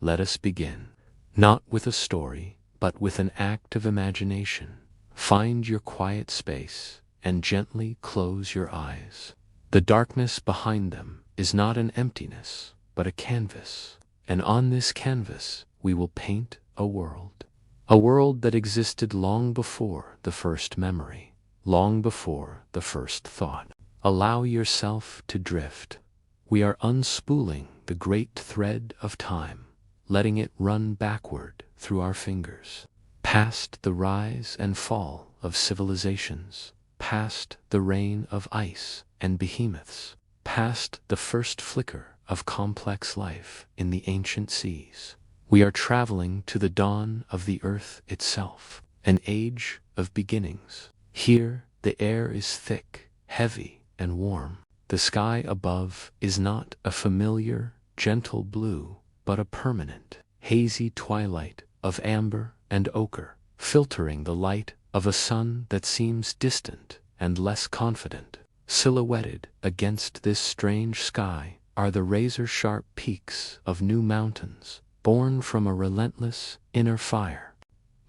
let us begin. Not with a story, but with an act of imagination. Find your quiet space and gently close your eyes. The darkness behind them is not an emptiness, but a canvas. And on this canvas we will paint a world. A world that existed long before the first memory, long before the first thought. Allow yourself to drift. We are unspooling the great thread of time, letting it run backward through our fingers, past the rise and fall of civilizations, past the reign of ice and behemoths, past the first flicker of complex life in the ancient seas. We are traveling to the dawn of the earth itself, an age of beginnings. Here the air is thick, heavy, and warm. The sky above is not a familiar, gentle blue, but a permanent, hazy twilight of amber and ochre, filtering the light of a sun that seems distant and less confident. Silhouetted against this strange sky are the razor-sharp peaks of new mountains, born from a relentless inner fire.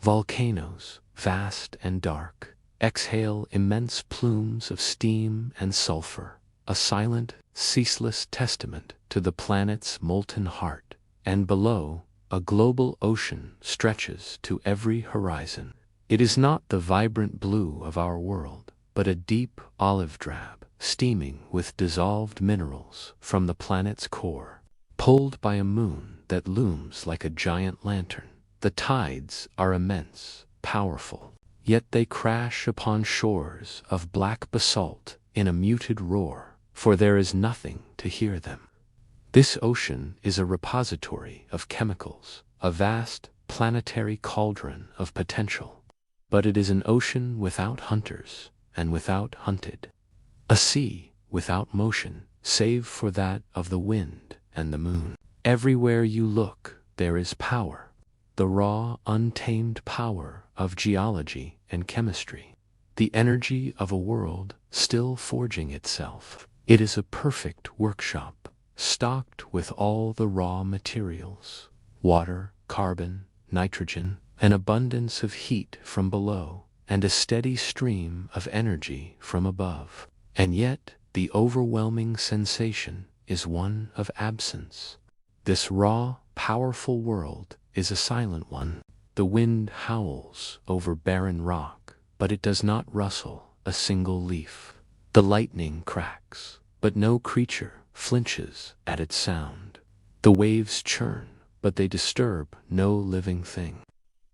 Volcanoes, vast and dark, exhale immense plumes of steam and sulfur, a silent, ceaseless testament to the planet's molten heart. And below, a global ocean stretches to every horizon. It is not the vibrant blue of our world, but a deep olive drab, steaming with dissolved minerals from the planet's core. Pulled by a moon that looms like a giant lantern, the tides are immense, powerful, yet they crash upon shores of black basalt in a muted roar, for there is nothing to hear them. This ocean is a repository of chemicals, a vast planetary cauldron of potential. But it is an ocean without hunters and without hunted. A sea without motion, save for that of the wind and the moon. Everywhere you look, there is power. The raw, untamed power of geology and chemistry. The energy of a world still forging itself. It is a perfect workshop, stocked with all the raw materials. Water, carbon, nitrogen, an abundance of heat from below, and a steady stream of energy from above. And yet, the overwhelming sensation is one of absence. This raw, powerful world is a silent one. The wind howls over barren rock, but it does not rustle a single leaf. The lightning cracks, but no creature flinches at its sound. The waves churn, but they disturb no living thing.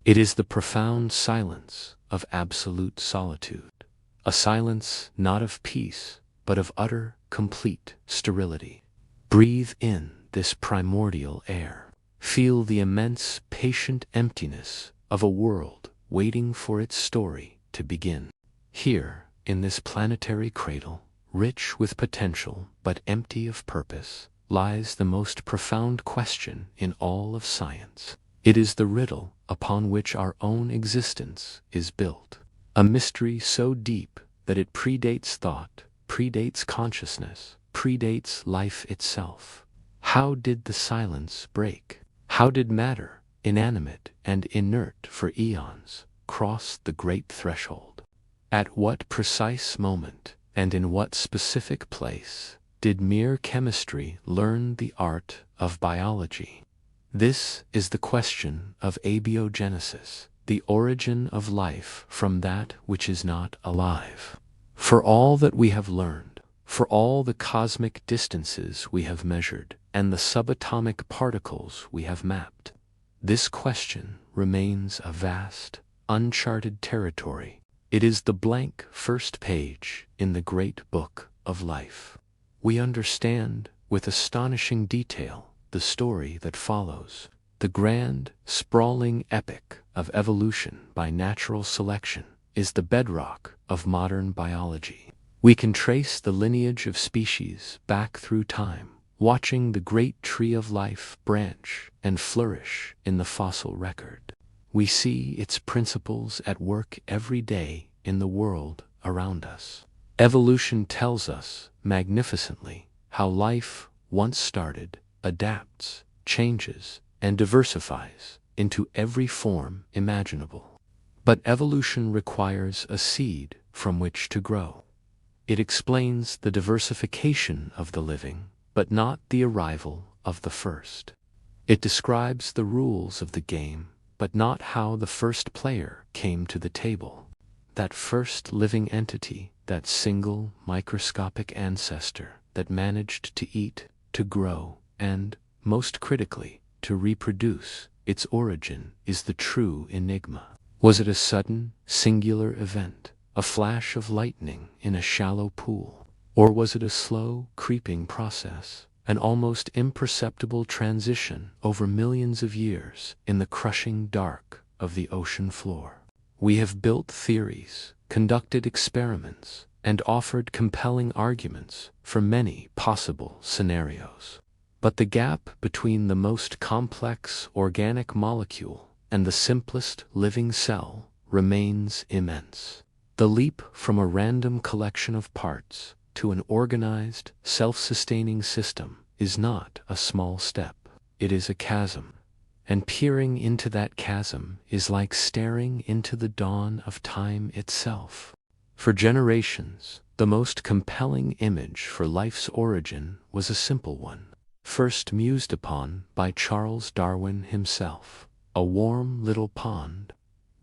It is the profound silence of absolute solitude, a silence not of peace, but of utter, complete sterility. Breathe in this primordial air. Feel the immense, patient emptiness of a world waiting for its story to begin. Here, in this planetary cradle, rich with potential but empty of purpose, lies the most profound question in all of science. It is the riddle upon which our own existence is built. A mystery so deep that it predates thought, predates consciousness, predates life itself. How did the silence break? How did matter, inanimate and inert for eons, cross the great threshold? At what precise moment, and in what specific place, did mere chemistry learn the art of biology? This is the question of abiogenesis, the origin of life from that which is not alive. For all that we have learned, for all the cosmic distances we have measured, and the subatomic particles we have mapped, this question remains a vast, uncharted territory. It is the blank first page in the great book of life. We understand, with astonishing detail, the story that follows, the grand, sprawling epic of evolution by natural selection is the bedrock of modern biology. We can trace the lineage of species back through time, watching the great tree of life branch and flourish in the fossil record. We see its principles at work every day in the world around us. Evolution tells us, magnificently, how life, once started, adapts, changes, and diversifies into every form imaginable. But evolution requires a seed from which to grow. It explains the diversification of the living, but not the arrival of the first. It describes the rules of the game, but not how the first player came to the table. That first living entity, that single microscopic ancestor that managed to eat, to grow, and, most critically, to reproduce, its origin is the true enigma. Was it a sudden, singular event, a flash of lightning in a shallow pool? Or was it a slow, creeping process, an almost imperceptible transition over millions of years in the crushing dark of the ocean floor? We have built theories, conducted experiments, and offered compelling arguments for many possible scenarios. But the gap between the most complex organic molecule and the simplest living cell remains immense. The leap from a random collection of parts to an organized, self-sustaining system is not a small step. It is a chasm. And peering into that chasm is like staring into the dawn of time itself. For generations, the most compelling image for life's origin was a simple one, first mused upon by Charles Darwin himself: a warm little pond.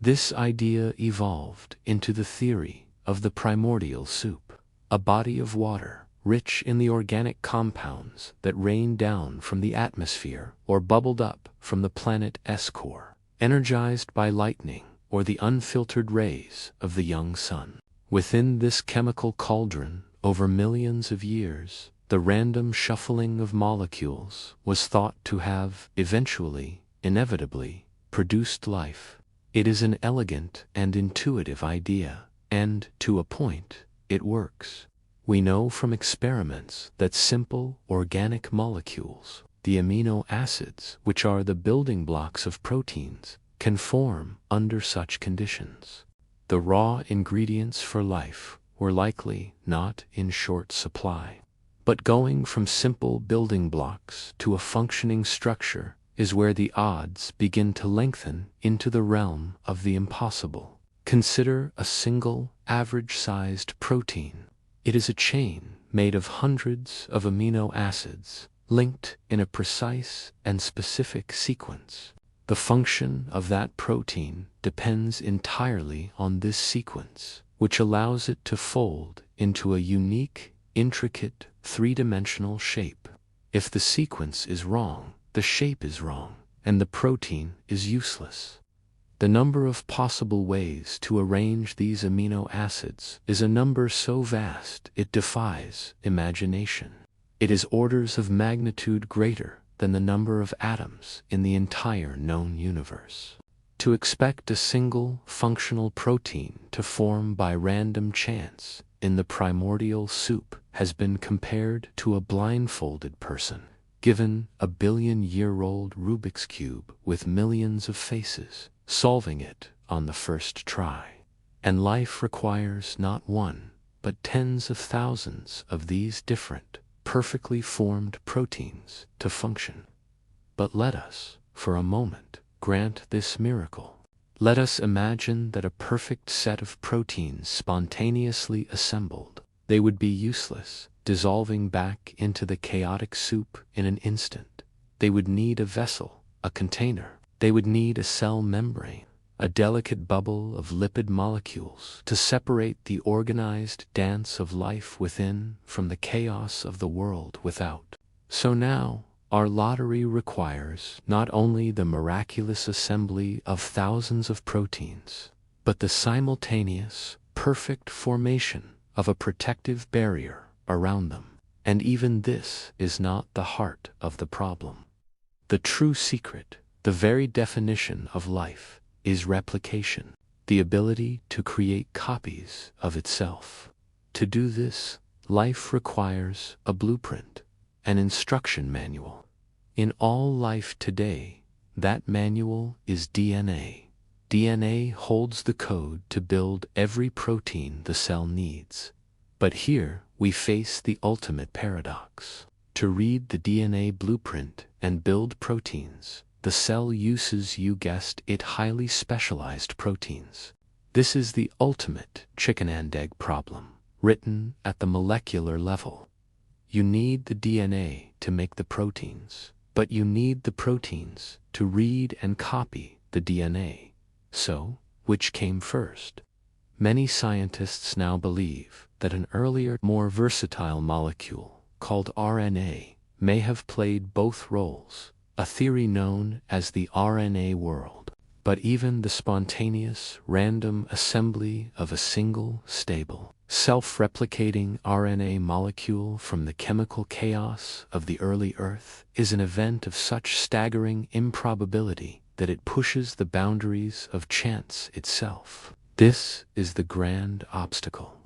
This idea evolved into the theory of the primordial soup, a body of water rich in the organic compounds that rained down from the atmosphere or bubbled up from the planet's core, energized by lightning or the unfiltered rays of the young sun. Within this chemical cauldron, over millions of years, the random shuffling of molecules was thought to have eventually, inevitably, produced life. It is an elegant and intuitive idea, and, to a point, it works. We know from experiments that simple organic molecules, the amino acids, which are the building blocks of proteins, can form under such conditions. The raw ingredients for life were likely not in short supply. But going from simple building blocks to a functioning structure is where the odds begin to lengthen into the realm of the impossible. Consider a single, average-sized protein. It is a chain made of hundreds of amino acids, linked in a precise and specific sequence. The function of that protein depends entirely on this sequence, which allows it to fold into a unique, intricate, three-dimensional shape. If the sequence is wrong, the shape is wrong, and the protein is useless. The number of possible ways to arrange these amino acids is a number so vast it defies imagination. It is orders of magnitude greater than the number of atoms in the entire known universe. To expect a single functional protein to form by random chance in the primordial soup has been compared to a blindfolded person given a billion-year-old Rubik's Cube with millions of faces, solving it on the first try. And life requires not one, but tens of thousands of these different, perfectly formed proteins to function. But let us, for a moment, grant this miracle. Let us imagine that a perfect set of proteins spontaneously assembled. They would be useless, dissolving back into the chaotic soup in an instant. They would need a vessel, a container. They would need a cell membrane, a delicate bubble of lipid molecules to separate the organized dance of life within from the chaos of the world without. So now, our lottery requires not only the miraculous assembly of thousands of proteins, but the simultaneous, perfect formation of a protective barrier around them. And even this is not the heart of the problem. The true secret, the very definition of life, is replication, the ability to create copies of itself. To do this, life requires a blueprint, an instruction manual. In all life today, that manual is DNA. DNA holds the code to build every protein the cell needs. But here we face the ultimate paradox. To read the DNA blueprint and build proteins, the cell uses, you guessed it, highly specialized proteins. This is the ultimate chicken and egg problem, written at the molecular level. You need the DNA to make the proteins, but you need the proteins to read and copy the DNA. So, which came first? Many scientists now believe that an earlier, more versatile molecule, called RNA, may have played both roles, a theory known as the RNA world. But even the spontaneous, random assembly of a single, stable, self-replicating RNA molecule from the chemical chaos of the early Earth is an event of such staggering improbability that it pushes the boundaries of chance itself. This is the grand obstacle.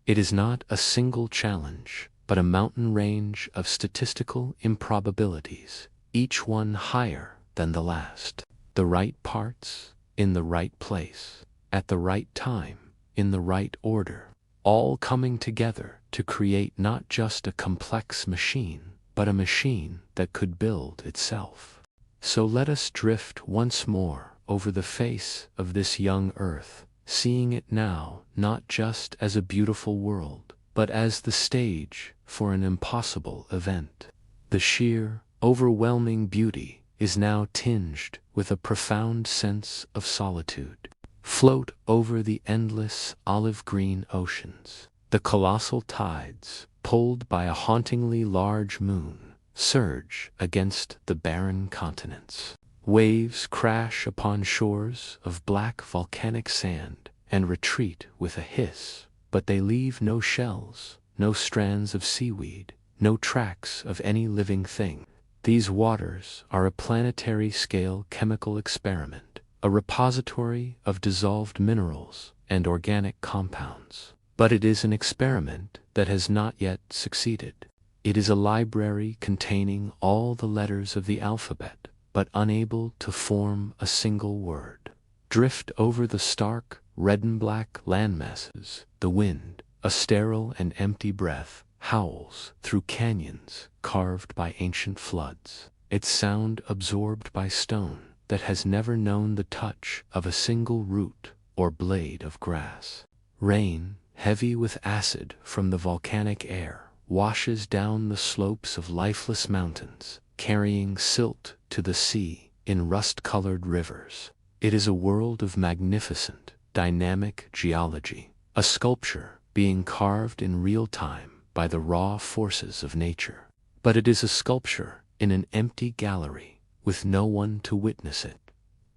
It is not a single challenge, but a mountain range of statistical improbabilities, each one higher than the last. The right parts, in the right place, at the right time, in the right order, all coming together to create not just a complex machine, but a machine that could build itself. So let us drift once more over the face of this young Earth, seeing it now not just as a beautiful world, but as the stage for an impossible event. The sheer, overwhelming beauty is now tinged with a profound sense of solitude. Float over the endless olive-green oceans. The colossal tides, pulled by a hauntingly large moon, surge against the barren continents. Waves crash upon shores of black volcanic sand and retreat with a hiss, but they leave no shells, no strands of seaweed, no tracks of any living thing. These waters are a planetary-scale chemical experiment, a repository of dissolved minerals and organic compounds. But it is an experiment that has not yet succeeded. It is a library containing all the letters of the alphabet, but unable to form a single word. Drift over the stark, red and black landmasses. The wind, a sterile and empty breath, howls through canyons carved by ancient floods, its sound absorbed by stone that has never known the touch of a single root or blade of grass. Rain, heavy with acid from the volcanic air, washes down the slopes of lifeless mountains, carrying silt to the sea in rust-colored rivers. It is a world of magnificent, dynamic geology, a sculpture being carved in real time by the raw forces of nature. But it is a sculpture in an empty gallery, with no one to witness it.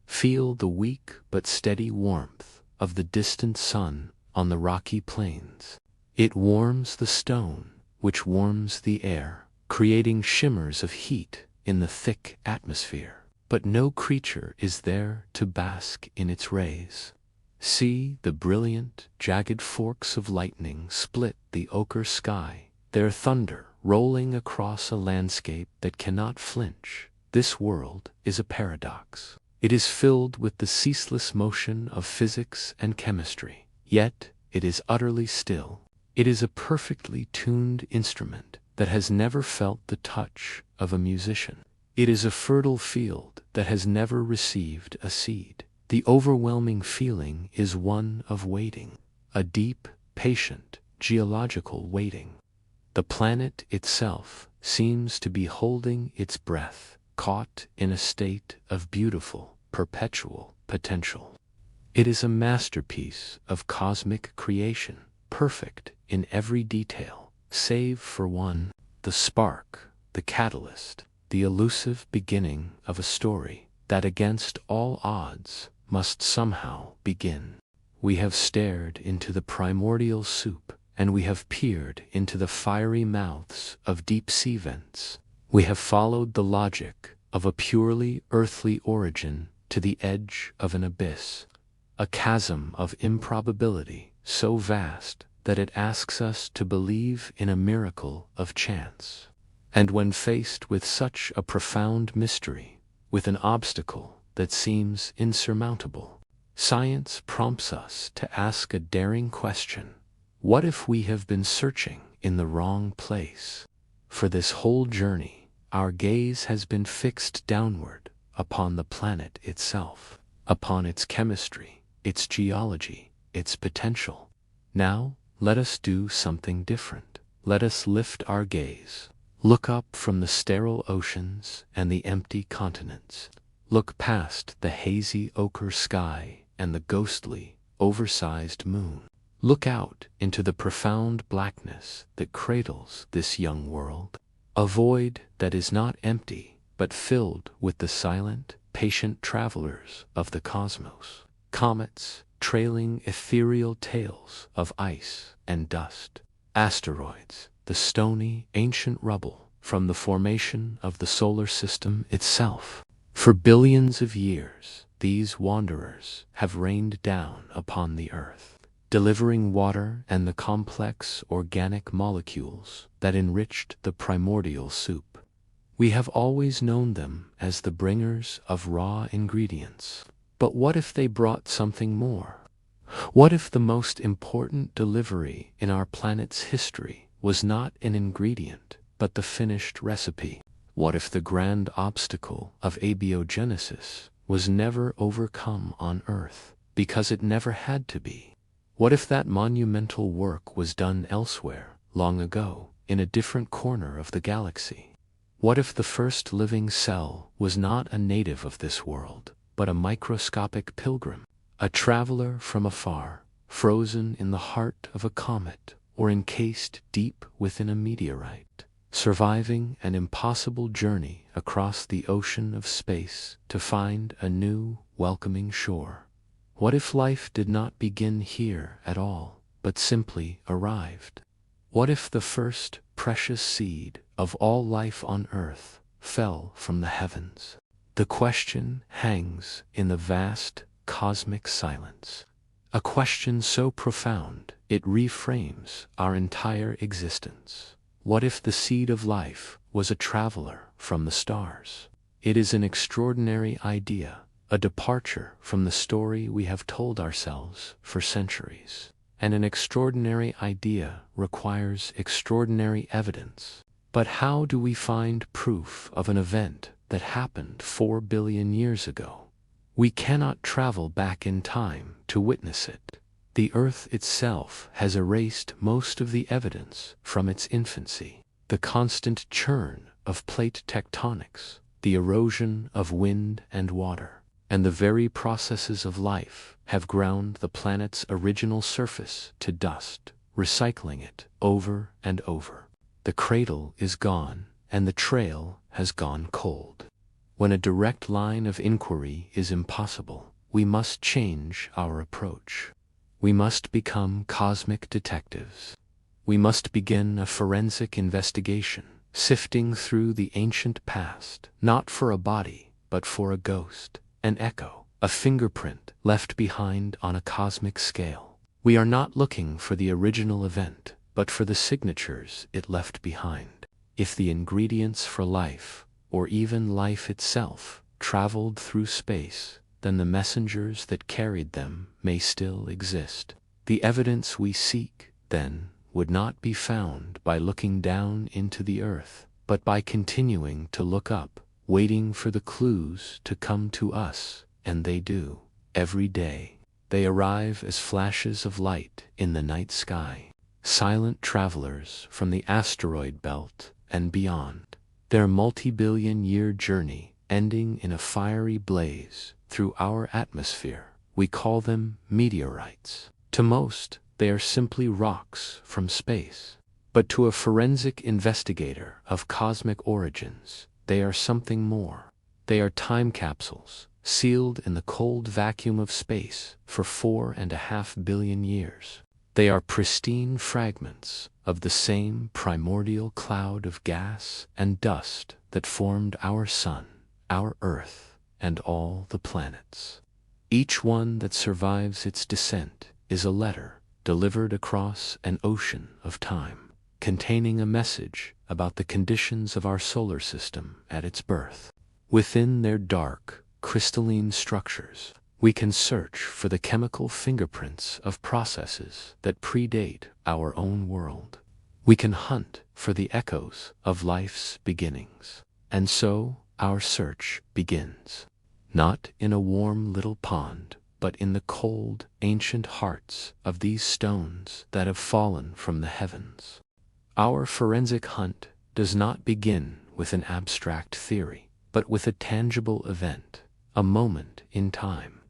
Feel the weak but steady warmth of the distant sun on the rocky plains. It warms the stone, which warms the air, creating shimmers of heat in the thick atmosphere. But no creature is there to bask in its rays. See the brilliant, jagged forks of lightning split the ochre sky, their thunder rolling across a landscape that cannot flinch. This world is a paradox. It is filled with the ceaseless motion of physics and chemistry, yet it is utterly still. It is a perfectly tuned instrument that has never felt the touch of a musician. It is a fertile field that has never received a seed. The overwhelming feeling is one of waiting, a deep, patient, geological waiting. The planet itself seems to be holding its breath, caught in a state of beautiful, perpetual potential. It is a masterpiece of cosmic creation, perfect in every detail, save for one, the spark, the catalyst, the elusive beginning of a story that against all odds must somehow begin. We have stared into the primordial soup, and we have peered into the fiery mouths of deep-sea vents. We have followed the logic of a purely earthly origin to the edge of an abyss, a chasm of improbability so vast that it asks us to believe in a miracle of chance. And when faced with such a profound mystery, with an obstacle that seems insurmountable, science prompts us to ask a daring question. What if we have been searching in the wrong place? For this whole journey, our gaze has been fixed downward, upon the planet itself, upon its chemistry, its geology, its potential. Now, let us do something different. Let us lift our gaze. Look up from the sterile oceans and the empty continents. Look past the hazy ochre sky and the ghostly, oversized moon. Look out into the profound blackness that cradles this young world. A void that is not empty, but filled with the silent, patient travelers of the cosmos. Comets, trailing ethereal tails of ice and dust. Asteroids, the stony, ancient rubble from the formation of the solar system itself. For billions of years, these wanderers have rained down upon the earth, delivering water and the complex organic molecules that enriched the primordial soup. We have always known them as the bringers of raw ingredients. But what if they brought something more? What if the most important delivery in our planet's history was not an ingredient, but the finished recipe? What if the grand obstacle of abiogenesis was never overcome on Earth, because it never had to be? What if that monumental work was done elsewhere, long ago, in a different corner of the galaxy? What if the first living cell was not a native of this world, but a microscopic pilgrim, a traveler from afar, frozen in the heart of a comet or encased deep within a meteorite, surviving an impossible journey across the ocean of space to find a new, welcoming shore? What if life did not begin here at all, but simply arrived? What if the first precious seed of all life on Earth fell from the heavens? The question hangs in the vast cosmic silence, a question so profound it reframes our entire existence. What if the seed of life was a traveler from the stars? It is an extraordinary idea, a departure from the story we have told ourselves for centuries. And an extraordinary idea requires extraordinary evidence. But how do we find proof of an event that happened 4 billion years ago? We cannot travel back in time to witness it. The Earth itself has erased most of the evidence from its infancy. The constant churn of plate tectonics, the erosion of wind and water, and the very processes of life have ground the planet's original surface to dust, recycling it over and over. The cradle is gone, and the trail has gone cold. When a direct line of inquiry is impossible, we must change our approach. We must become cosmic detectives. We must begin a forensic investigation, sifting through the ancient past, not for a body, but for a ghost, an echo, a fingerprint left behind on a cosmic scale. We are not looking for the original event, but for the signatures it left behind. If the ingredients for life, or even life itself, traveled through space, then the messengers that carried them may still exist. The evidence we seek, then, would not be found by looking down into the earth, but by continuing to look up, waiting for the clues to come to us, and they do, every day. They arrive as flashes of light in the night sky, silent travelers from the asteroid belt and beyond. Their multi-billion-year journey ending in a fiery blaze through our atmosphere. We call them meteorites. To most, they are simply rocks from space. But to a forensic investigator of cosmic origins, they are something more. They are time capsules, sealed in the cold vacuum of space for 4.5 billion years. They are pristine fragments of the same primordial cloud of gas and dust that formed our sun, our Earth, and all the planets. Each one that survives its descent is a letter delivered across an ocean of time, containing a message about the conditions of our solar system at its birth. Within their dark, crystalline structures, we can search for the chemical fingerprints of processes that predate our own world. We can hunt for the echoes of life's beginnings. And so, our search begins. Not in a warm little pond, but in the cold, ancient hearts of these stones that have fallen from the heavens. Our forensic hunt does not begin with an abstract theory, but with a tangible event, a moment in time.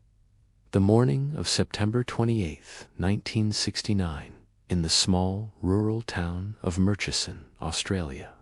The morning of September 28, 1969, in the small, rural town of Murchison, Australia.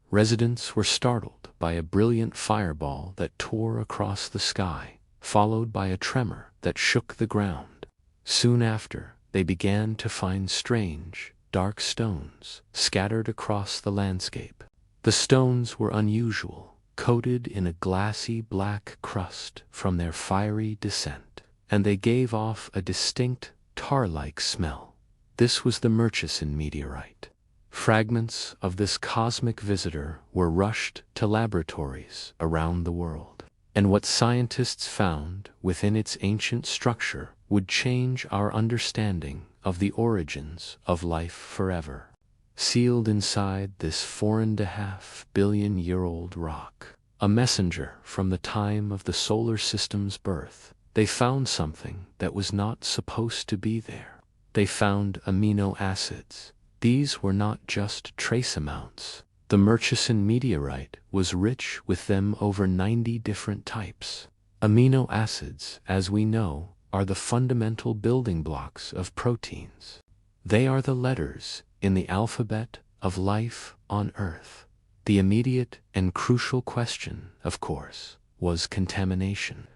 Residents were startled by a brilliant fireball that tore across the sky, followed by a tremor that shook the ground. Soon after, they began to find strange, dark stones scattered across the landscape. The stones were unusual, coated in a glassy black crust from their fiery descent, and they gave off a distinct, tar-like smell. This was the Murchison meteorite. Fragments of this cosmic visitor were rushed to laboratories around the world, and what scientists found within its ancient structure would change our understanding of the origins of life forever. Sealed inside this 4.5 billion-year-old rock, a messenger from the time of the solar system's birth, they found something that was not supposed to be there. They found amino acids. These were not just trace amounts. The Murchison meteorite was rich with them, over 90 different types. Amino acids, as we know, are the fundamental building blocks of proteins. They are the letters in the alphabet of life on Earth. The immediate and crucial question, of course, was contamination.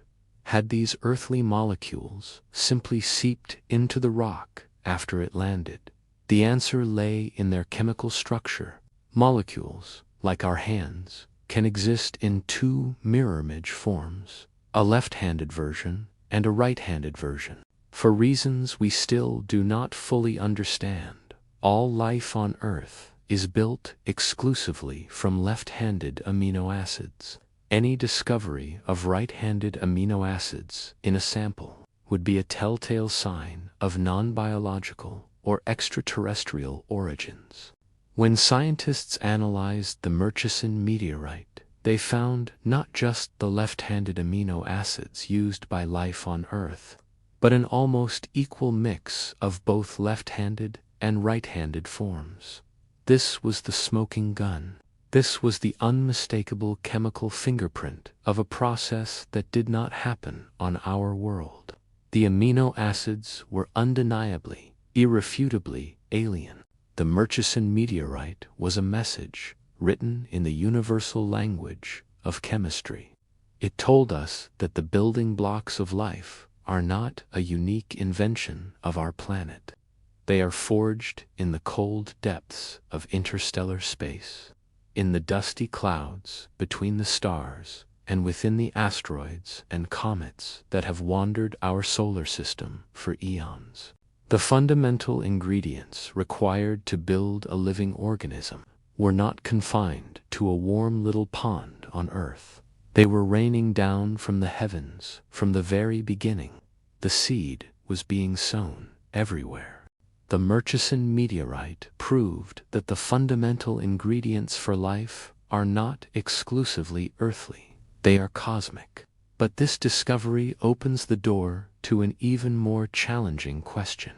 Had these earthly molecules simply seeped into the rock after it landed? The answer lay in their chemical structure. Molecules, like our hands, can exist in two mirror image forms, a left-handed version and a right-handed version. For reasons we still do not fully understand, all life on Earth is built exclusively from left-handed amino acids. Any discovery of right-handed amino acids in a sample would be a telltale sign of non-biological or extraterrestrial origins. When scientists analyzed the Murchison meteorite, they found not just the left-handed amino acids used by life on Earth, but an almost equal mix of both left-handed and right-handed forms. This was the smoking gun. This was the unmistakable chemical fingerprint of a process that did not happen on our world. The amino acids were undeniably, irrefutably alien. The Murchison meteorite was a message written in the universal language of chemistry. It told us that the building blocks of life are not a unique invention of our planet. They are forged in the cold depths of interstellar space, in the dusty clouds between the stars, and within the asteroids and comets that have wandered our solar system for eons. The fundamental ingredients required to build a living organism were not confined to a warm little pond on Earth. They were raining down from the heavens from the very beginning. The seed was being sown everywhere. The Murchison meteorite proved that the fundamental ingredients for life are not exclusively earthly. They are cosmic. But this discovery opens the door to an even more challenging question.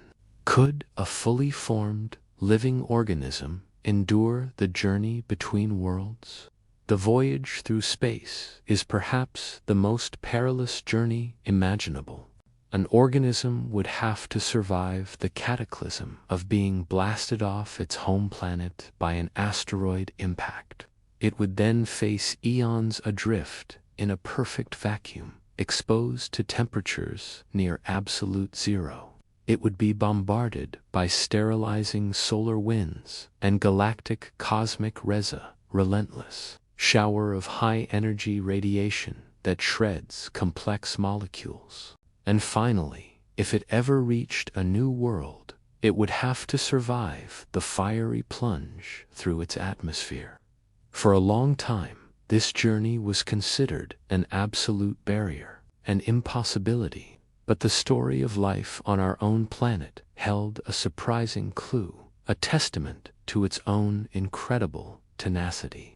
Could a fully formed, living organism endure the journey between worlds? The voyage through space is perhaps the most perilous journey imaginable. An organism would have to survive the cataclysm of being blasted off its home planet by an asteroid impact. It would then face eons adrift in a perfect vacuum, exposed to temperatures near absolute zero. It would be bombarded by sterilizing solar winds and galactic cosmic relentless shower of high-energy radiation that shreds complex molecules. And finally, if it ever reached a new world, it would have to survive the fiery plunge through its atmosphere. For a long time, this journey was considered an absolute barrier, an impossibility. But the story of life on our own planet held a surprising clue, a testament to its own incredible tenacity.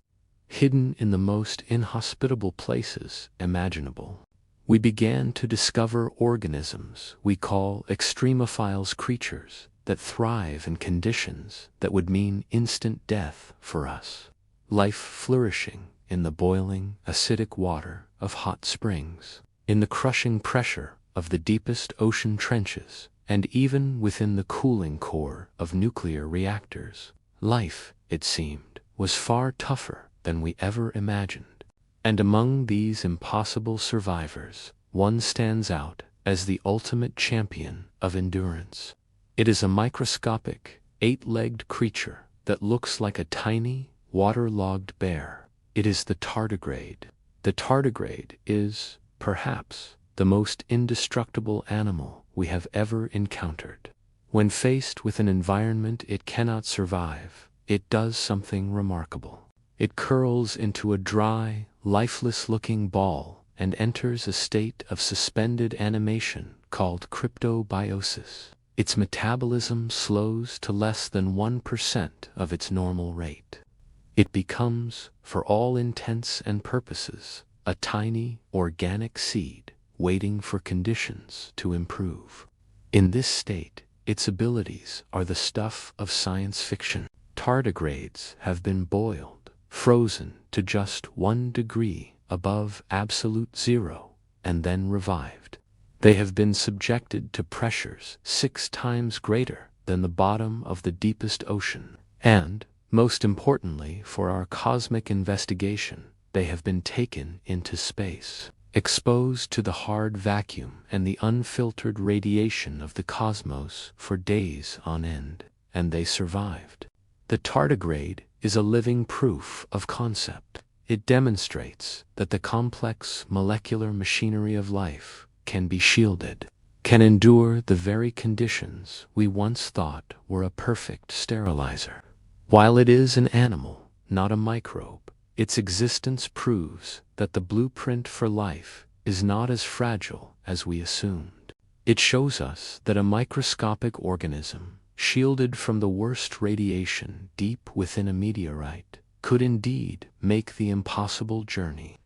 hidden in the most inhospitable places imaginable. We began to discover organisms we call extremophiles, creatures that thrive in conditions that would mean instant death for us. Life flourishing in the boiling, acidic water of hot springs, in the crushing pressure of the deepest ocean trenches, and even within the cooling core of nuclear reactors. Life, it seemed, was far tougher than we ever imagined. And among these impossible survivors, one stands out as the ultimate champion of endurance. It is a microscopic, 8-legged creature that looks like a tiny, waterlogged bear. It is the tardigrade. The tardigrade is, perhaps, the most indestructible animal we have ever encountered. When faced with an environment it cannot survive, it does something remarkable. It curls into a dry, lifeless-looking ball and enters a state of suspended animation called cryptobiosis. Its metabolism slows to less than 1% of its normal rate. It becomes, for all intents and purposes, a tiny, organic seed waiting for conditions to improve. In this state, its abilities are the stuff of science fiction. Tardigrades have been boiled, frozen to just 1 degree above absolute zero, and then revived. They have been subjected to pressures 6 times greater than the bottom of the deepest ocean. And, most importantly for our cosmic investigation, they have been taken into space, exposed to the hard vacuum and the unfiltered radiation of the cosmos for days on end, and they survived. The tardigrade is a living proof of concept. It demonstrates that the complex molecular machinery of life can be shielded, can endure the very conditions we once thought were a perfect sterilizer. While it is an animal, not a microbe, its existence proves that the blueprint for life is not as fragile as we assumed. It shows us that a microscopic organism, shielded from the worst radiation deep within a meteorite, could indeed make the impossible journey.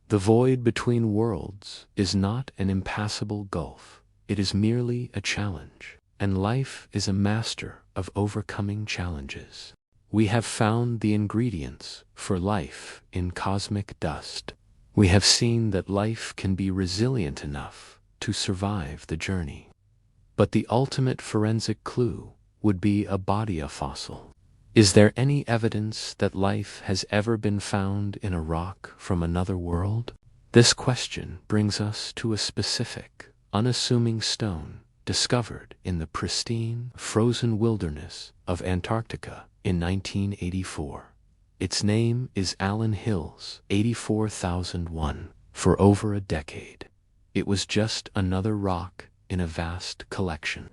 The void between worlds is not an impassable gulf, it is merely a challenge, and life is a master of overcoming challenges. We have found the ingredients for life in cosmic dust. We have seen that life can be resilient enough to survive the journey. But the ultimate forensic clue would be a body fossil. Is there any evidence that life has ever been found in a rock from another world? This question brings us to a specific, unassuming stone discovered in the pristine, frozen wilderness of Antarctica in 1984. Its name is Allen Hill's 84001. For over a decade, it was just another rock in a vast collection.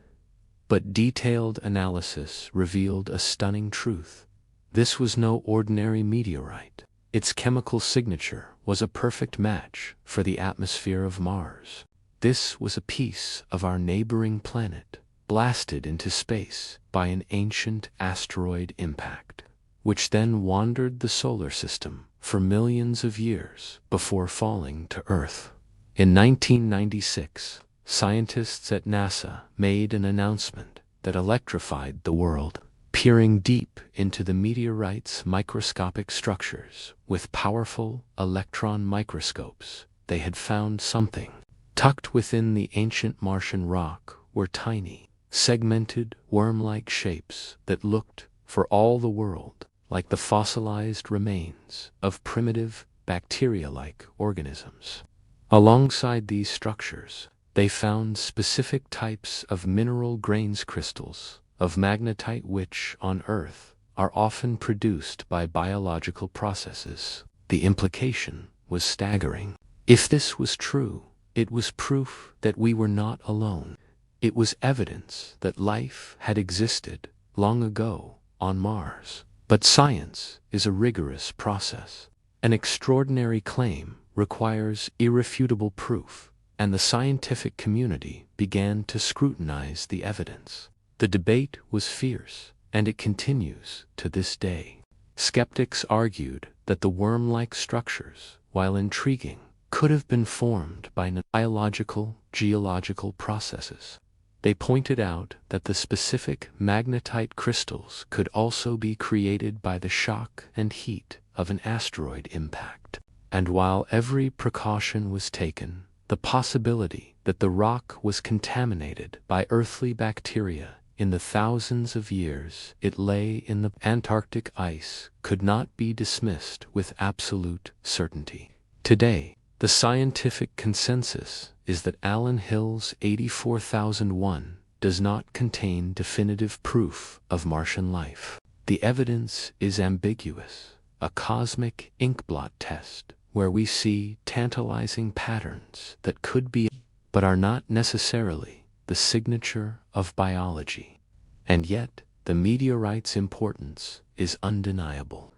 But detailed analysis revealed a stunning truth. This was no ordinary meteorite. Its chemical signature was a perfect match for the atmosphere of Mars. This was a piece of our neighboring planet, blasted into space by an ancient asteroid impact, which then wandered the solar system for millions of years before falling to Earth. In 1996, scientists at NASA made an announcement that electrified the world. Peering deep into the meteorite's microscopic structures with powerful electron microscopes, they had found something. Tucked within the ancient Martian rock were tiny, segmented, worm-like shapes that looked, for all the world, like the fossilized remains of primitive, bacteria-like organisms. Alongside these structures, they found specific types of mineral grains, crystals of magnetite, which, on Earth, are often produced by biological processes. The implication was staggering. If this was true, it was proof that we were not alone. It was evidence that life had existed long ago on Mars. But science is a rigorous process. An extraordinary claim requires irrefutable proof, and the scientific community began to scrutinize the evidence. The debate was fierce, and it continues to this day. Skeptics argued that the worm-like structures, while intriguing, could have been formed by biological, geological processes. They pointed out that the specific magnetite crystals could also be created by the shock and heat of an asteroid impact. And while every precaution was taken, the possibility that the rock was contaminated by earthly bacteria in the thousands of years it lay in the Antarctic ice could not be dismissed with absolute certainty. Today, the scientific consensus is that Allen Hill's 84001 does not contain definitive proof of Martian life. The evidence is ambiguous, a cosmic inkblot test where we see tantalizing patterns that could be but are not necessarily the signature of biology. And yet, the meteorite's importance is undeniable.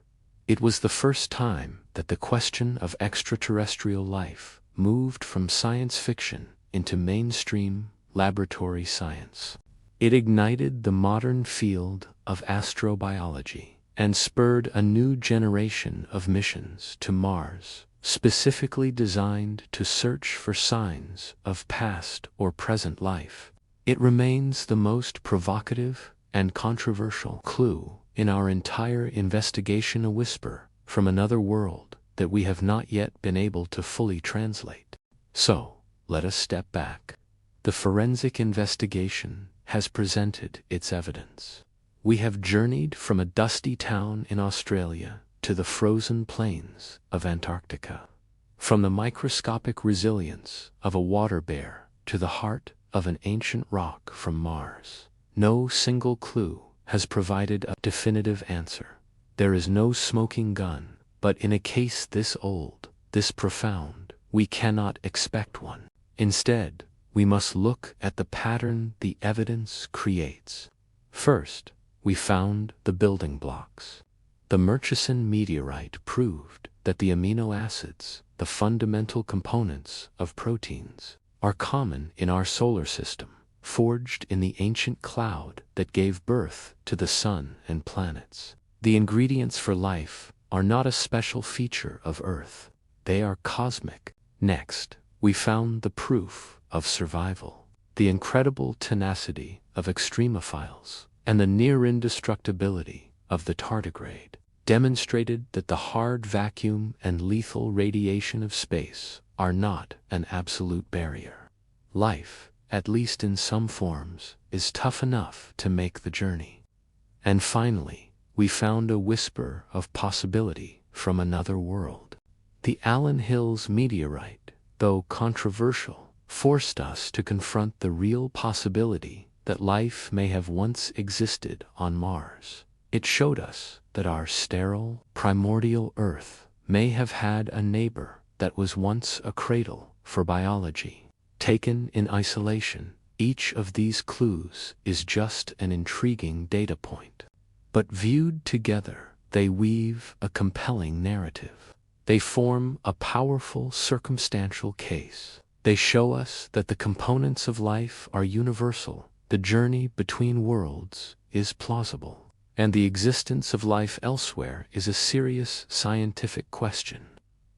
It was the first time that the question of extraterrestrial life moved from science fiction into mainstream laboratory science. It ignited the modern field of astrobiology and spurred a new generation of missions to Mars, specifically designed to search for signs of past or present life. It remains the most provocative and controversial clue in our entire investigation, a whisper from another world that we have not yet been able to fully translate. So, let us step back. The forensic investigation has presented its evidence. We have journeyed from a dusty town in Australia to the frozen plains of Antarctica. From the microscopic resilience of a water bear to the heart of an ancient rock from Mars, no single clue has provided a definitive answer. There is no smoking gun, but in a case this old, this profound, we cannot expect one. Instead, we must look at the pattern the evidence creates. First, we found the building blocks. The Murchison meteorite proved that the amino acids, the fundamental components of proteins, are common in our solar system, forged in the ancient cloud that gave birth to the sun and planets. The ingredients for life are not a special feature of Earth. They are cosmic. Next, we found the proof of survival, the incredible tenacity of extremophiles, and the near indestructibility of the tardigrade, demonstrated that the hard vacuum and lethal radiation of space are not an absolute barrier. Life, at least in some forms, is tough enough to make the journey. And finally, we found a whisper of possibility from another world. The Allen Hills meteorite, though controversial, forced us to confront the real possibility that life may have once existed on Mars. It showed us that our sterile, primordial Earth may have had a neighbor that was once a cradle for biology. Taken in isolation, each of these clues is just an intriguing data point. But viewed together, they weave a compelling narrative. They form a powerful circumstantial case. They show us that the components of life are universal, the journey between worlds is plausible, and the existence of life elsewhere is a serious scientific question.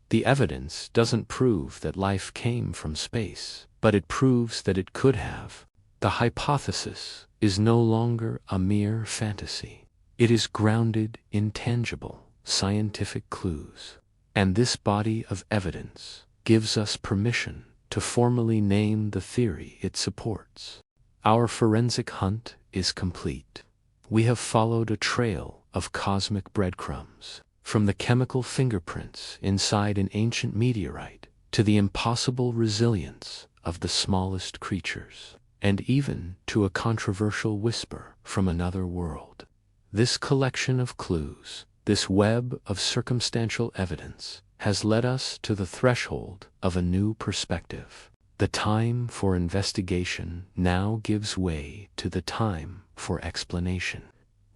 The evidence doesn't prove that life came from space, but it proves that it could have. The hypothesis is no longer a mere fantasy. It is grounded in tangible, scientific clues. And this body of evidence gives us permission to formally name the theory it supports. Our forensic hunt is complete. We have followed a trail of cosmic breadcrumbs, from the chemical fingerprints inside an ancient meteorite to the impossible resilience of the smallest creatures, and even to a controversial whisper from another world. This collection of clues, this web of circumstantial evidence, has led us to the threshold of a new perspective. The time for investigation now gives way to the time for explanation.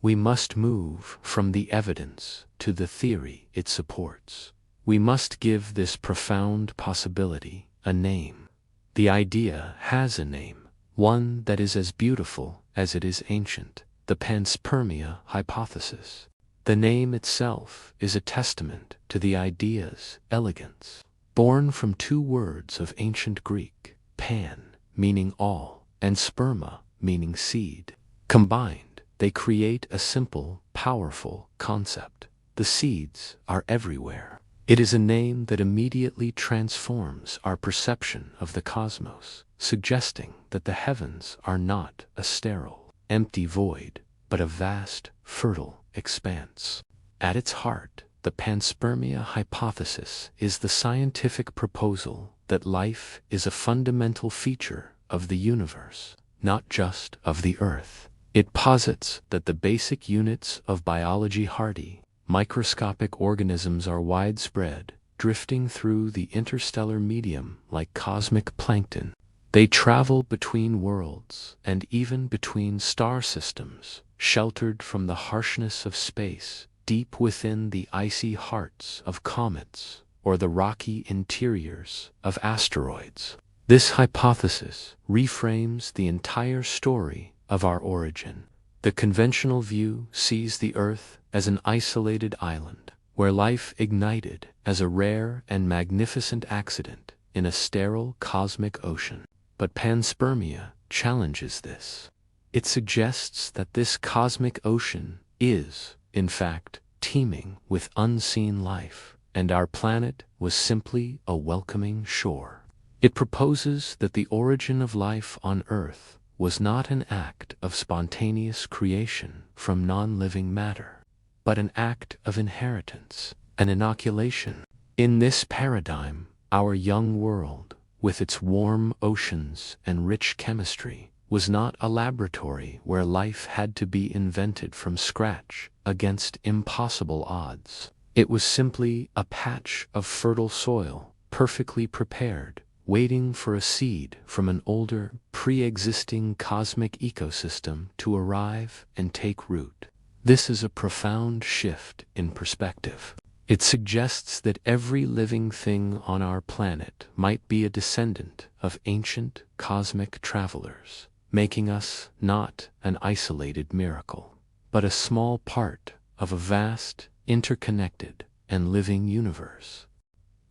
We must move from the evidence to the theory it supports. We must give this profound possibility a name. The idea has a name, one that is as beautiful as it is ancient: the Panspermia hypothesis. The name itself is a testament to the idea's elegance. Born from two words of ancient Greek, pan, meaning all, and sperma, meaning seed. Combined, they create a simple, powerful concept. The seeds are everywhere. It is a name that immediately transforms our perception of the cosmos, suggesting that the heavens are not a sterile, empty void, but a vast, fertile expanse. At its heart, the panspermia hypothesis is the scientific proposal that life is a fundamental feature of the universe, not just of the Earth. It posits that the basic units of biology hardy, microscopic organisms are widespread, drifting through the interstellar medium like cosmic plankton. They travel between worlds and even between star systems, sheltered from the harshness of space, deep within the icy hearts of comets or the rocky interiors of asteroids. This hypothesis reframes the entire story of our origin. The conventional view sees the Earth as an isolated island, where life ignited as a rare and magnificent accident in a sterile cosmic ocean. But panspermia challenges this. It suggests that this cosmic ocean is, in fact, teeming with unseen life, and our planet was simply a welcoming shore. It proposes that the origin of life on Earth was not an act of spontaneous creation from non-living matter, but an act of inheritance, an inoculation. In this paradigm, our young world, with its warm oceans and rich chemistry, was not a laboratory where life had to be invented from scratch against impossible odds. It was simply a patch of fertile soil, perfectly prepared, waiting for a seed from an older, pre-existing cosmic ecosystem to arrive and take root. This is a profound shift in perspective. It suggests that every living thing on our planet might be a descendant of ancient cosmic travelers, making us not an isolated miracle, but a small part of a vast, interconnected, and living universe.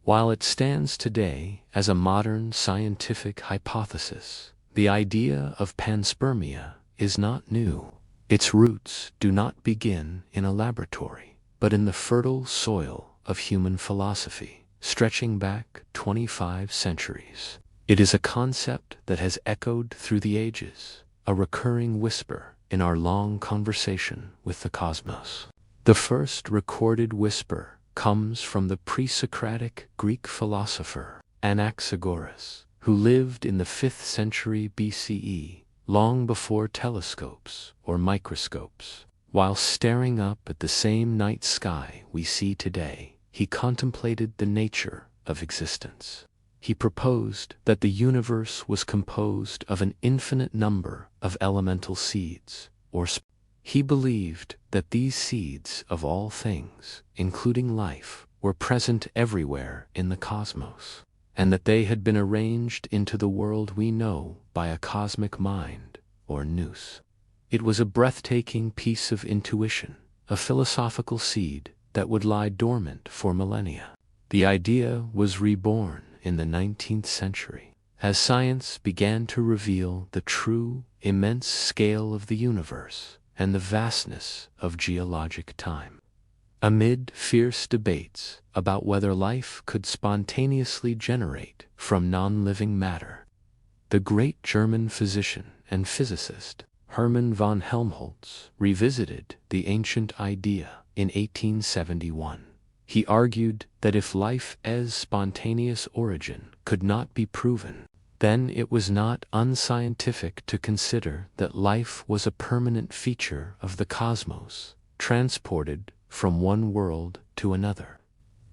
While it stands today as a modern scientific hypothesis, the idea of panspermia is not new. Its roots do not begin in a laboratory, but in the fertile soil of human philosophy, stretching back 25 centuries. It is a concept that has echoed through the ages, a recurring whisper in our long conversation with the cosmos. The first recorded whisper comes from the pre-Socratic Greek philosopher Anaxagoras, who lived in the 5th century BCE, long before telescopes or microscopes. While staring up at the same night sky we see today, he contemplated the nature of existence. He proposed that the universe was composed of an infinite number of elemental seeds, or he believed that these seeds of all things, including life, were present everywhere in the cosmos, and that they had been arranged into the world we know by a cosmic mind, or nous. It was a breathtaking piece of intuition, a philosophical seed that would lie dormant for millennia. The idea was reborn in the 19th century, as science began to reveal the true, immense scale of the universe and the vastness of geologic time. Amid fierce debates about whether life could spontaneously generate from non-living matter, the great German physician and physicist Hermann von Helmholtz revisited the ancient idea in 1871. He argued that if life's spontaneous origin could not be proven, then it was not unscientific to consider that life was a permanent feature of the cosmos, transported from one world to another.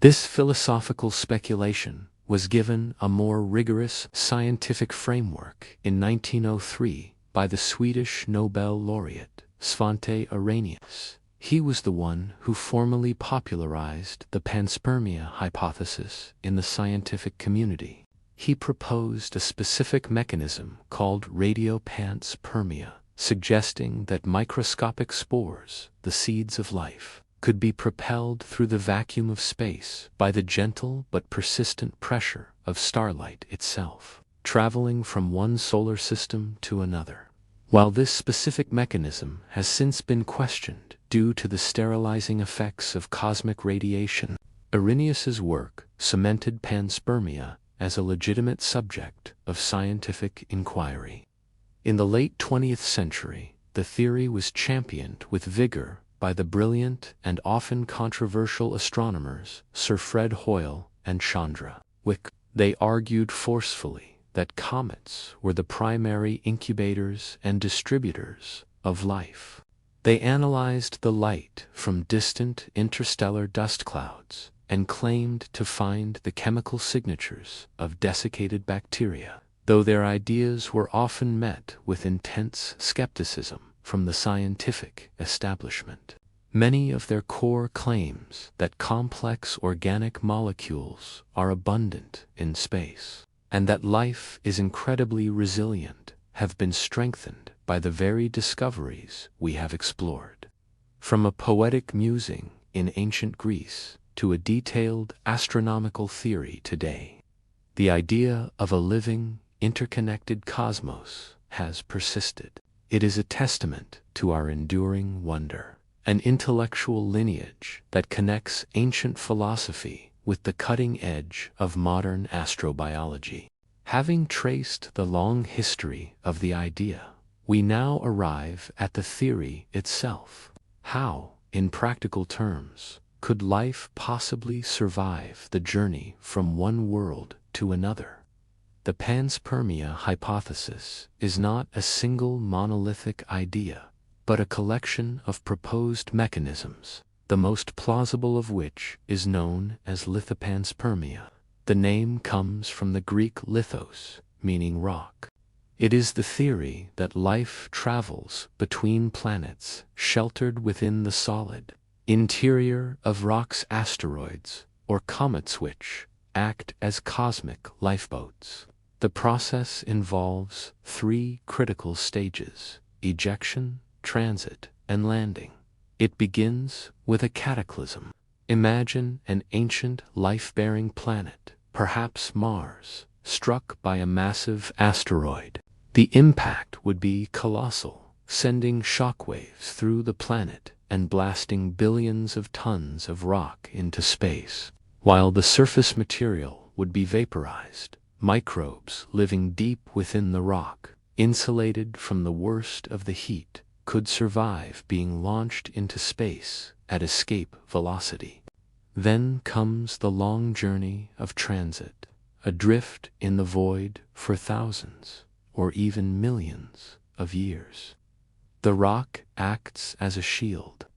This philosophical speculation was given a more rigorous scientific framework in 1903 by the Swedish Nobel laureate Svante Arrhenius. He was the one who formally popularized the panspermia hypothesis in the scientific community. He proposed a specific mechanism called radiopanspermia, suggesting that microscopic spores, the seeds of life, could be propelled through the vacuum of space by the gentle but persistent pressure of starlight itself, traveling from one solar system to another. While this specific mechanism has since been questioned due to the sterilizing effects of cosmic radiation, Arrhenius's work cemented panspermia as a legitimate subject of scientific inquiry. In the late 20th century, the theory was championed with vigor by the brilliant and often controversial astronomers Sir Fred Hoyle and Chandra Wick. They argued forcefully that comets were the primary incubators and distributors of life. They analyzed the light from distant interstellar dust clouds and claimed to find the chemical signatures of desiccated bacteria, though their ideas were often met with intense skepticism from the scientific establishment. Many of their core claims that complex organic molecules are abundant in space, and that life is incredibly resilient, have been strengthened by the very discoveries we have explored. From a poetic musing in ancient Greece to a detailed astronomical theory today, the idea of a living, interconnected cosmos has persisted. It is a testament to our enduring wonder, an intellectual lineage that connects ancient philosophy with the cutting edge of modern astrobiology. Having traced the long history of the idea, we now arrive at the theory itself. How, in practical terms, could life possibly survive the journey from one world to another? The panspermia hypothesis is not a single monolithic idea, but a collection of proposed mechanisms, the most plausible of which is known as lithopanspermia. The name comes from the Greek lithos, meaning rock. It is the theory that life travels between planets sheltered within the solid interior of rocks, asteroids, or comets, which act as cosmic lifeboats. The process involves three critical stages: ejection, transit, and landing. It begins with a cataclysm. Imagine an ancient life-bearing planet, perhaps Mars, struck by a massive asteroid. The impact would be colossal, sending shockwaves through the planet and blasting billions of tons of rock into space. While the surface material would be vaporized, microbes living deep within the rock, insulated from the worst of the heat, could survive being launched into space at escape velocity. Then comes the long journey of transit, adrift in the void for thousands, or even millions, of years. The rock acts as a shield.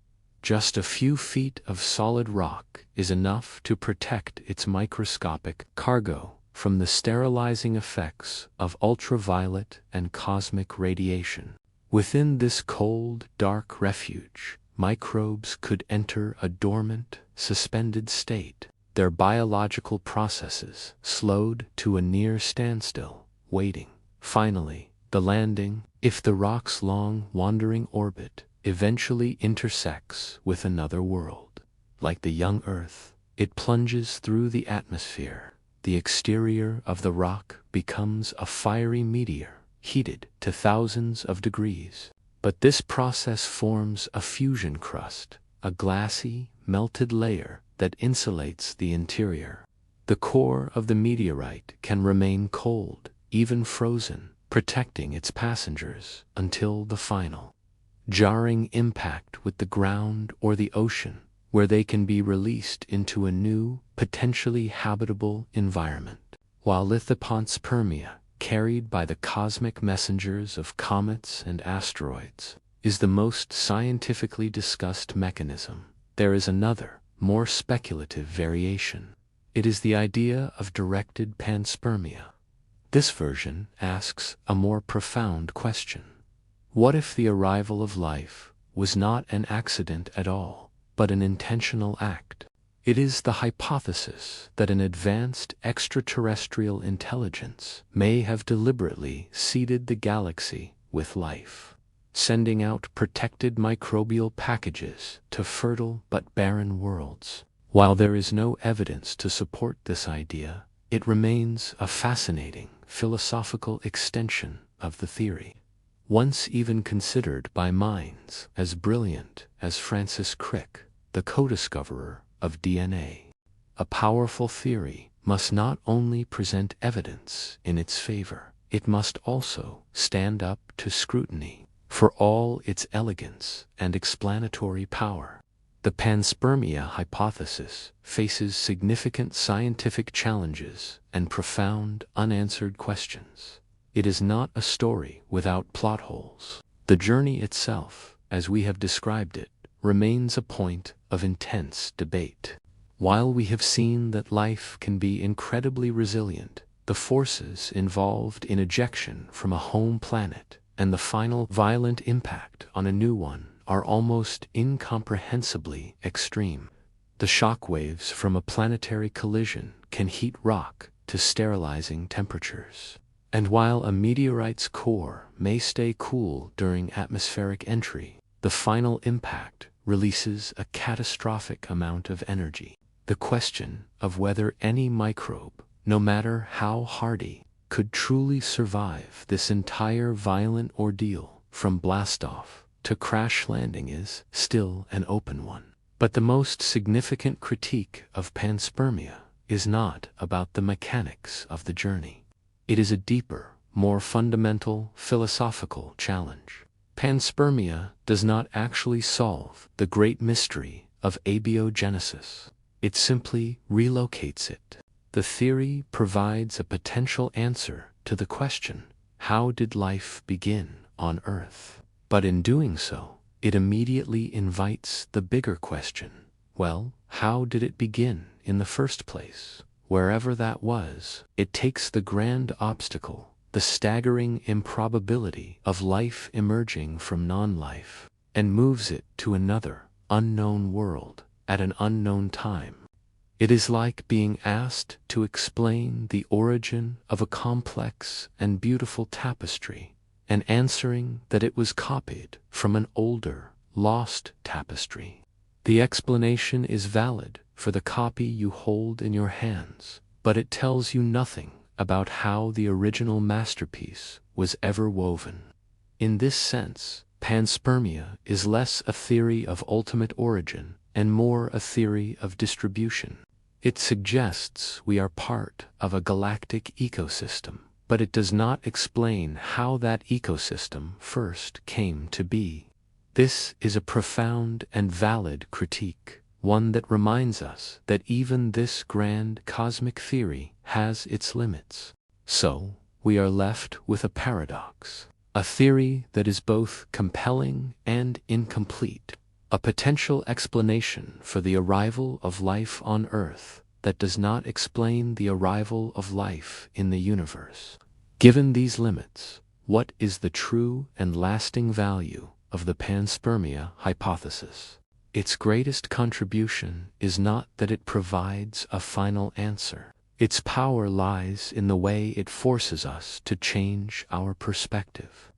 Just a few feet of solid rock is enough to protect its microscopic cargo from the sterilizing effects of ultraviolet and cosmic radiation. Within this cold, dark refuge, microbes could enter a dormant, suspended state, their biological processes slowed to a near standstill, waiting. Finally, the landing, if the rock's long, wandering orbit eventually intersects with another world. Like the young Earth, it plunges through the atmosphere. The exterior of the rock becomes a fiery meteor, heated to thousands of degrees. But this process forms a fusion crust, a glassy, melted layer that insulates the interior. The core of the meteorite can remain cold, even frozen, protecting its passengers until the final jarring impact with the ground or the ocean, where they can be released into a new, potentially habitable environment. While lithopanspermia, carried by the cosmic messengers of comets and asteroids, is the most scientifically discussed mechanism, there is another, more speculative variation. It is the idea of directed panspermia. This version asks a more profound question. What if the arrival of life was not an accident at all, but an intentional act? It is the hypothesis that an advanced extraterrestrial intelligence may have deliberately seeded the galaxy with life. sending out protected microbial packages to fertile but barren worlds. While there is no evidence to support this idea, it remains a fascinating philosophical extension of the theory, once even considered by minds as brilliant as Francis Crick, the co-discoverer of DNA. A powerful theory must not only present evidence in its favor, it must also stand up to scrutiny. For all its elegance and explanatory power, the panspermia hypothesis faces significant scientific challenges and profound unanswered questions. It is not a story without plot holes. The journey itself, as we have described it, remains a point of intense debate. While we have seen that life can be incredibly resilient, the forces involved in ejection from a home planet and the final violent impact on a new one are almost incomprehensibly extreme. The shock waves from a planetary collision can heat rock to sterilizing temperatures. And while a meteorite's core may stay cool during atmospheric entry, the final impact releases a catastrophic amount of energy. The question of whether any microbe, no matter how hardy, could truly survive this entire violent ordeal from blastoff to crash landing is still an open one. But the most significant critique of panspermia is not about the mechanics of the journey. It is a deeper, more fundamental philosophical challenge. Panspermia does not actually solve the great mystery of abiogenesis. It simply relocates it. The theory provides a potential answer to the question, how did life begin on Earth? But in doing so, it immediately invites the bigger question, well, how did it begin in the first place? Wherever that was, it takes the grand obstacle, the staggering improbability of life emerging from non-life, and moves it to another, unknown world, at an unknown time. It is like being asked to explain the origin of a complex and beautiful tapestry, and answering that it was copied from an older, lost tapestry. The explanation is valid for the copy you hold in your hands, but it tells you nothing about how the original masterpiece was ever woven. In this sense, panspermia is less a theory of ultimate origin and more a theory of distribution. It suggests we are part of a galactic ecosystem, but it does not explain how that ecosystem first came to be. This is a profound and valid critique, one that reminds us that even this grand cosmic theory has its limits. So, we are left with a paradox, a theory that is both compelling and incomplete, a potential explanation for the arrival of life on Earth that does not explain the arrival of life in the universe. Given these limits, what is the true and lasting value of the panspermia hypothesis? Its greatest contribution is not that it provides a final answer. Its power lies in the way it forces us to change our perspective.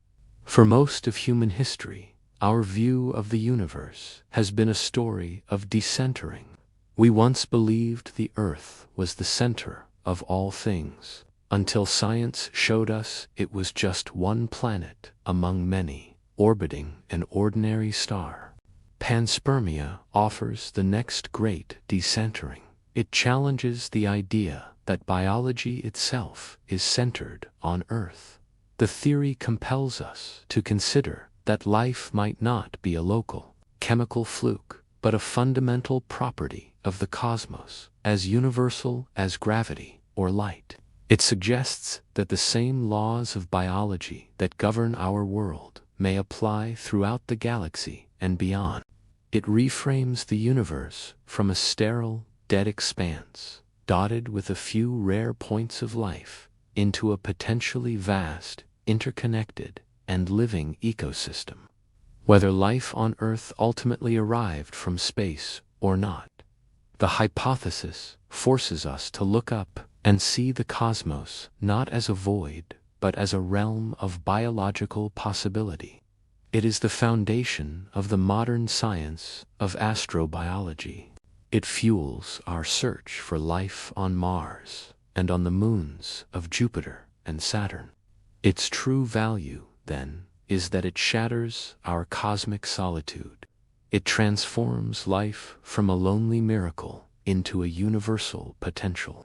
For most of human history, our view of the universe has been a story of decentering. We once believed the Earth was the center of all things, until science showed us it was just one planet among many, orbiting an ordinary star. Panspermia offers the next great decentering. It challenges the idea that biology itself is centered on Earth. The theory compels us to consider that life might not be a local, chemical fluke, but a fundamental property of the cosmos, as universal as gravity or light. It suggests that the same laws of biology that govern our world may apply throughout the galaxy and beyond. It reframes the universe from a sterile, dead expanse, dotted with a few rare points of life, into a potentially vast, interconnected, and living ecosystem. Whether life on Earth ultimately arrived from space or not, the hypothesis forces us to look up and see the cosmos not as a void, but as a realm of biological possibility. It is the foundation of the modern science of astrobiology. It fuels our search for life on Mars and on the moons of Jupiter and Saturn. Its true value, then, is that it shatters our cosmic solitude. It transforms life from a lonely miracle into a universal potential.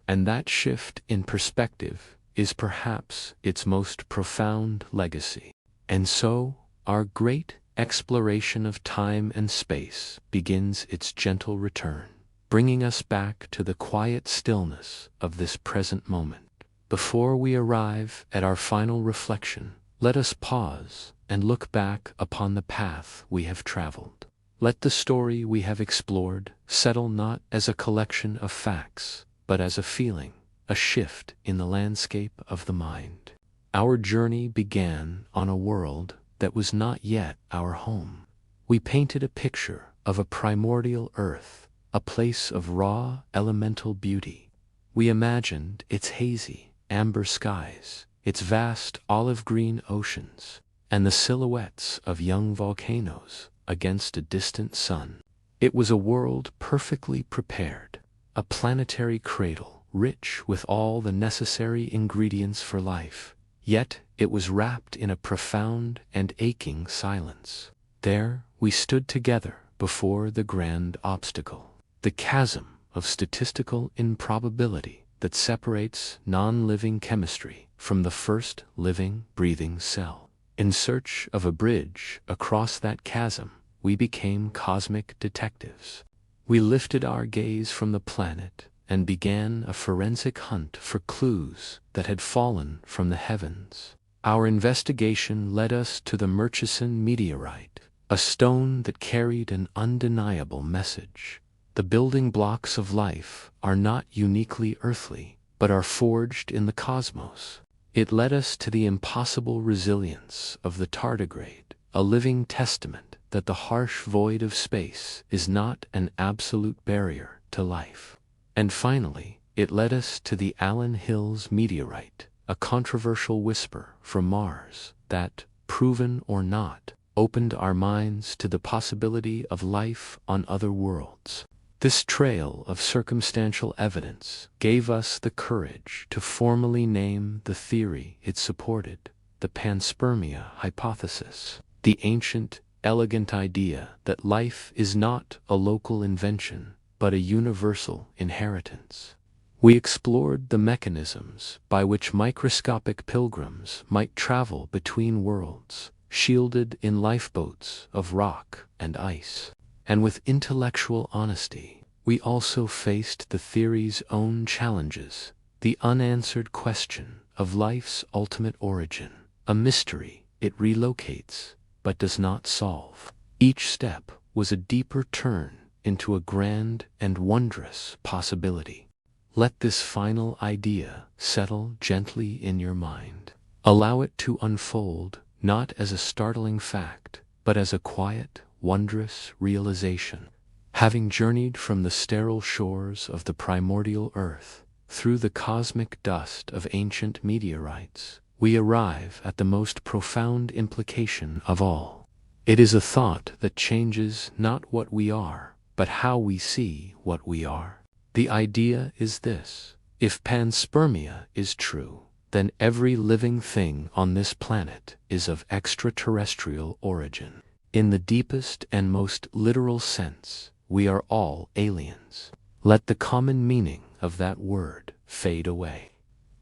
And that shift in perspective is perhaps its most profound legacy. And so, our great exploration of time and space begins its gentle return, bringing us back to the quiet stillness of this present moment. Before we arrive at our final reflection, let us pause and look back upon the path we have traveled. Let the story we have explored settle not as a collection of facts, but as a feeling, a shift in the landscape of the mind. Our journey began on a world that was not yet our home. We painted a picture of a primordial earth, a place of raw, elemental beauty. We imagined its hazy, amber skies, its vast olive-green oceans, and the silhouettes of young volcanoes against a distant sun. It was a world perfectly prepared, a planetary cradle rich with all the necessary ingredients for life. Yet it was wrapped in a profound and aching silence. There we stood together before the grand obstacle, the chasm of statistical improbability that separates non-living chemistry from the first living, breathing cell. In search of a bridge across that chasm, we became cosmic detectives. We lifted our gaze from the planet and began a forensic hunt for clues that had fallen from the heavens. Our investigation led us to the Murchison meteorite, a stone that carried an undeniable message. The building blocks of life are not uniquely earthly, but are forged in the cosmos. It led us to the impossible resilience of the tardigrade, a living testament that the harsh void of space is not an absolute barrier to life. And finally, it led us to the Allen Hills meteorite, a controversial whisper from Mars that, proven or not, opened our minds to the possibility of life on other worlds. This trail of circumstantial evidence gave us the courage to formally name the theory it supported, the Panspermia hypothesis, the ancient, elegant idea that life is not a local invention, but a universal inheritance. We explored the mechanisms by which microscopic pilgrims might travel between worlds, shielded in lifeboats of rock and ice. And with intellectual honesty, we also faced the theory's own challenges, the unanswered question of life's ultimate origin, a mystery it relocates but does not solve. Each step was a deeper turn into a grand and wondrous possibility. Let this final idea settle gently in your mind. Allow it to unfold not as a startling fact, but as a quiet, wondrous realization. Having journeyed from the sterile shores of the primordial earth through the cosmic dust of ancient meteorites, we arrive at the most profound implication of all. It is a thought that changes not what we are, but how we see what we are. The idea is this: if panspermia is true, then every living thing on this planet is of extraterrestrial origin. In the deepest and most literal sense, we are all aliens. Let the common meaning of that word fade away.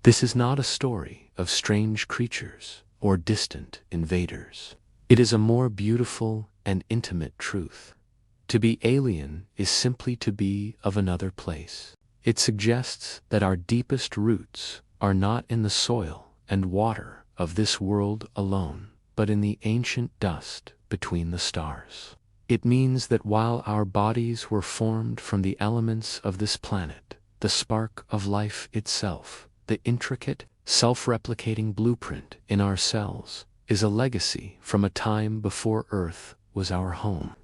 This is not a story of strange creatures or distant invaders. It is a more beautiful and intimate truth. To be alien is simply to be of another place. It suggests that our deepest roots are not in the soil and water of this world alone, but in the ancient dust between the stars. It means that while our bodies were formed from the elements of this planet, the spark of life itself, the intricate, self-replicating blueprint in our cells, is a legacy from a time before Earth was our home.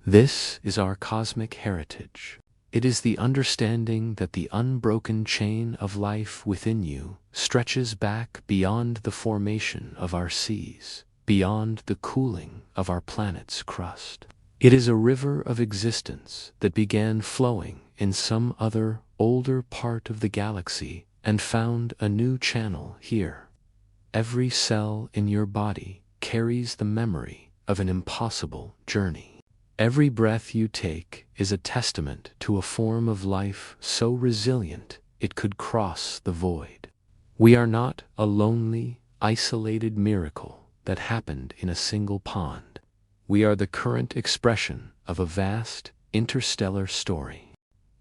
This is our cosmic heritage. It is the understanding that the unbroken chain of life within you stretches back beyond the formation of our seas, beyond the cooling of our planet's crust. It is a river of existence that began flowing in some other, older part of the galaxy and found a new channel here. Every cell in your body carries the memory of an impossible journey. Every breath you take is a testament to a form of life so resilient it could cross the void. We are not a lonely, isolated miracle that happened in a single pond. We are the current expression of a vast, interstellar story.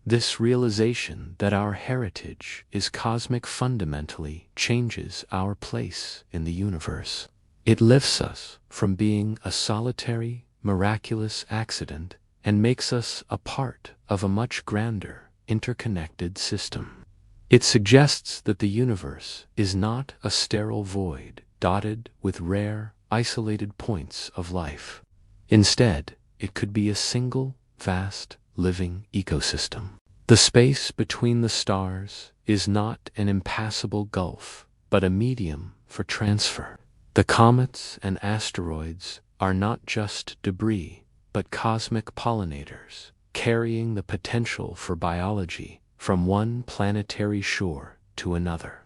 This realization that our heritage is cosmic fundamentally changes our place in the universe. It lifts us from being a solitary, miraculous accident and makes us a part of a much grander, interconnected system. It suggests that the universe is not a sterile void dotted with rare, isolated points of life. Instead, it could be a single, vast, living ecosystem. The space between the stars is not an impassable gulf, but a medium for transfer. The comets and asteroids are not just debris, but cosmic pollinators, carrying the potential for biology from one planetary shore to another.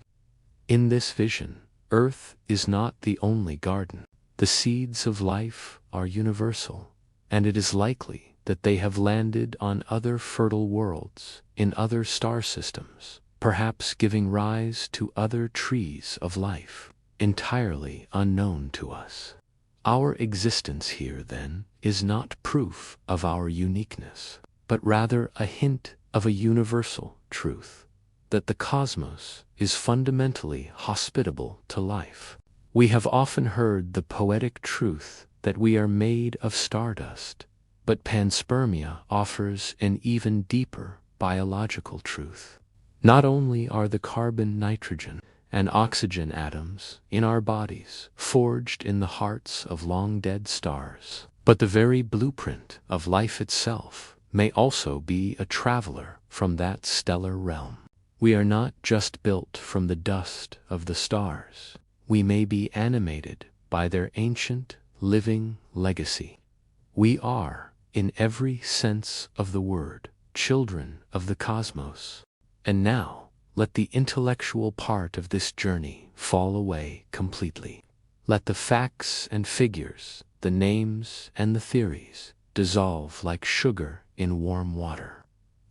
In this vision, Earth is not the only garden. The seeds of life are universal, and it is likely that they have landed on other fertile worlds in other star systems, perhaps giving rise to other trees of life, entirely unknown to us. Our existence here, then, is not proof of our uniqueness, but rather a hint of a universal truth, that the cosmos is fundamentally hospitable to life. We have often heard the poetic truth that we are made of stardust, but panspermia offers an even deeper biological truth. Not only are the carbon, nitrogen, and oxygen atoms in our bodies forged in the hearts of long-dead stars, but the very blueprint of life itself may also be a traveler from that stellar realm. We are not just built from the dust of the stars. We may be animated by their ancient, living legacy. We are, in every sense of the word, children of the cosmos. And now, let the intellectual part of this journey fall away completely. Let the facts and figures, the names and the theories, dissolve like sugar in warm water.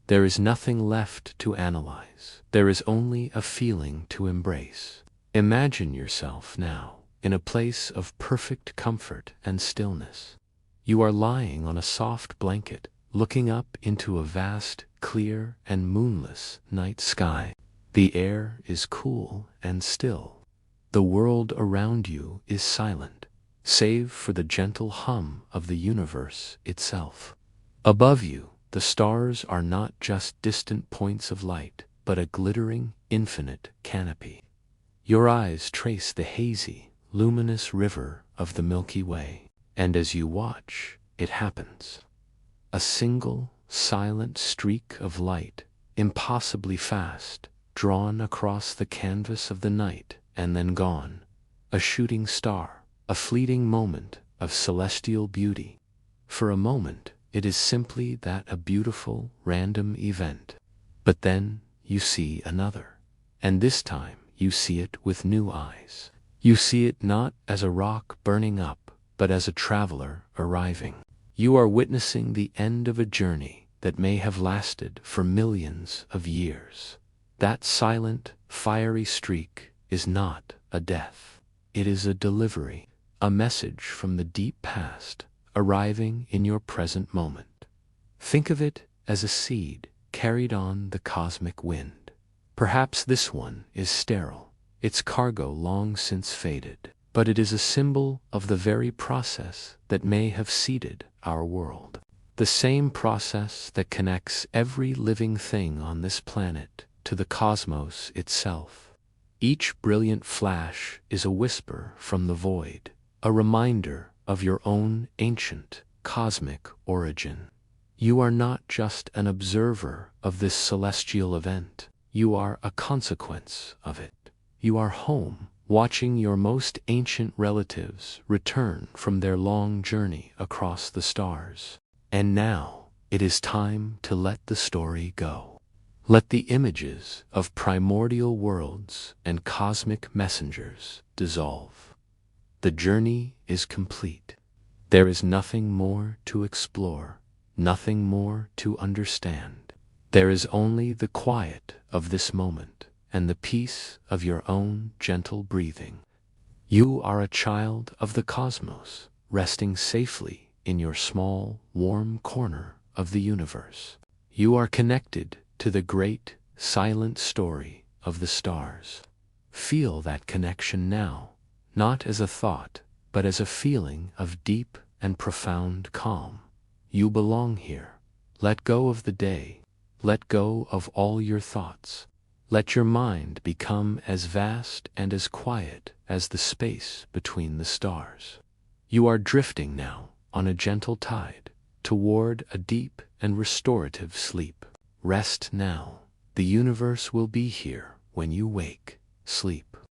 There is nothing left to analyze. There is only a feeling to embrace. Imagine yourself now in a place of perfect comfort and stillness. You are lying on a soft blanket, looking up into a vast, clear, and moonless night sky. The air is cool and still. The world around you is silent, save for the gentle hum of the universe itself. Above you, the stars are not just distant points of light, but a glittering, infinite canopy. Your eyes trace the hazy, luminous river of the Milky Way, and as you watch, it happens. A single, silent streak of light, impossibly fast, drawn across the canvas of the night and then gone. A shooting star, a fleeting moment of celestial beauty. For a moment, it is simply that, a beautiful, random event. But then you see another, and this time you see it with new eyes. You see it not as a rock burning up, but as a traveler arriving. You are witnessing the end of a journey that may have lasted for millions of years. That silent, fiery streak is not a death. It is a delivery, a message from the deep past, arriving in your present moment. Think of it as a seed carried on the cosmic wind. Perhaps this one is sterile, its cargo long since faded, but it is a symbol of the very process that may have seeded our world. The same process that connects every living thing on this planet to the cosmos itself. Each brilliant flash is a whisper from the void, a reminder of your own ancient, cosmic origin. You are not just an observer of this celestial event. You are a consequence of it. You are home watching your most ancient relatives return from their long journey across the stars. And now, it is time to let the story go. Let the images of primordial worlds and cosmic messengers dissolve. The journey is complete. There is nothing more to explore, nothing more to understand. There is only the quiet of this moment and the peace of your own gentle breathing. You are a child of the cosmos, resting safely in your small, warm corner of the universe. You are connected to the great, silent story of the stars. Feel that connection now, not as a thought, but as a feeling of deep and profound calm. You belong here. Let go of the day. Let go of all your thoughts. Let your mind become as vast and as quiet as the space between the stars. You are drifting now on a gentle tide toward a deep and restorative sleep. Rest now. The universe will be here when you wake. Sleep.